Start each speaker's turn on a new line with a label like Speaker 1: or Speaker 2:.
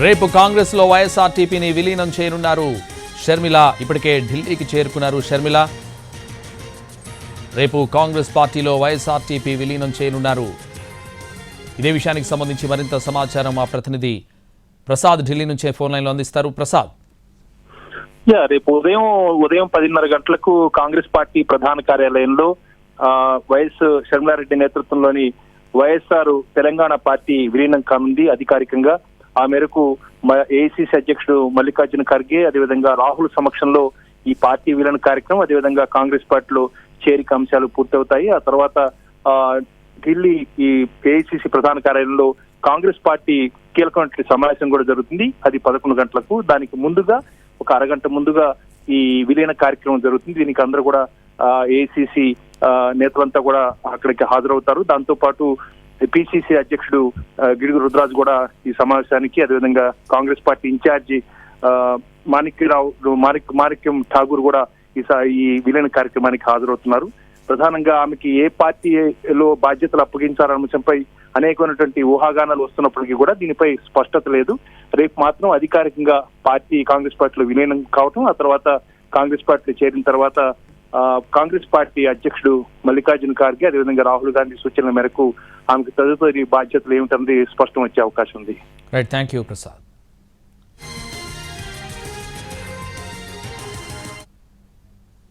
Speaker 1: రేపు కాంగ్రెస్ లో వైఎస్ఆర్టీపీని విలీనం చేయనున్నారు షర్మిల. ఇప్పటికే ఢిల్లీకి చేరుకున్నారు షర్మిల. రేపు కాంగ్రెస్ పార్టీలో వైఎస్ఆర్టీపీ విలీనం చేయనున్నారు. ఇదే విషయానికి సంబంధించి మరింత సమాచారం మా ప్రతినిధి ప్రసాద్ ఢిల్లీ నుంచే ఫోన్ లైన్ లో అందిస్తారు. ప్రసాద్,
Speaker 2: రేపు ఉదయం 10:30 గంటలకు కాంగ్రెస్ పార్టీ ప్రధాన కార్యాలయంలో వైఎస్ షర్మిలారెడ్డి నేతృత్వంలోని వైఎస్ఆర్ తెలంగాణ పార్టీ విలీనం కానుంది అధికారికంగా. ఆ మేరకు ఏఐసీసీ అధ్యక్షుడు మల్లికార్జున ఖర్గే, అదేవిధంగా రాహుల్ సమక్షంలో ఈ పార్టీ విలీన కార్యక్రమం, అదేవిధంగా కాంగ్రెస్ పార్టీలో చేరిక అంశాలు పూర్తవుతాయి. ఆ తర్వాత ఢిల్లీ ఈ ఏఐసీసీ ప్రధాన కార్యాలయంలో కాంగ్రెస్ పార్టీ కీలకమైన సమావేశం కూడా జరుగుతుంది. అది 11 గంటలకు. దానికి ముందుగా ఒక అరగంట ముందుగా ఈ విలీన కార్యక్రమం జరుగుతుంది. దీనికి అందరూ కూడా ఏఐసీసీ నేతలంతా కూడా అక్కడికి హాజరవుతారు. దాంతో పాటు పిసిసి అధ్యక్షుడు గిడుగు రుద్రాజ్ కూడా ఈ సమావేశానికి, అదేవిధంగా కాంగ్రెస్ పార్టీ ఇన్ఛార్జి మాణిక్యం ఠాగూర్ కూడా ఈ విలీన కార్యక్రమానికి హాజరవుతున్నారు. ప్రధానంగా ఆమెకి ఏ పార్టీలో బాధ్యతలు అప్పగించాలన్న అంశంపై అనేకమైనటువంటి ఊహాగానాలు వస్తున్నప్పటికీ కూడా దీనిపై స్పష్టత లేదు. రేపు మాత్రం అధికారికంగా కాంగ్రెస్ పార్టీలో విలీనం కావటం, ఆ తర్వాత కాంగ్రెస్ పార్టీలో చేరిన తర్వాత కాంగ్రెస్ పార్టీ అధ్యక్షుడు మల్లికార్జున ఖార్గే, అదేవిధంగా రాహుల్ గాంధీ సూచనల మేరకు ఆమెకు తదుపరి బాధ్యతలు ఏమిటన్నది స్పష్టం వచ్చే అవకాశం ఉంది.
Speaker 1: Right, thank you Prasad.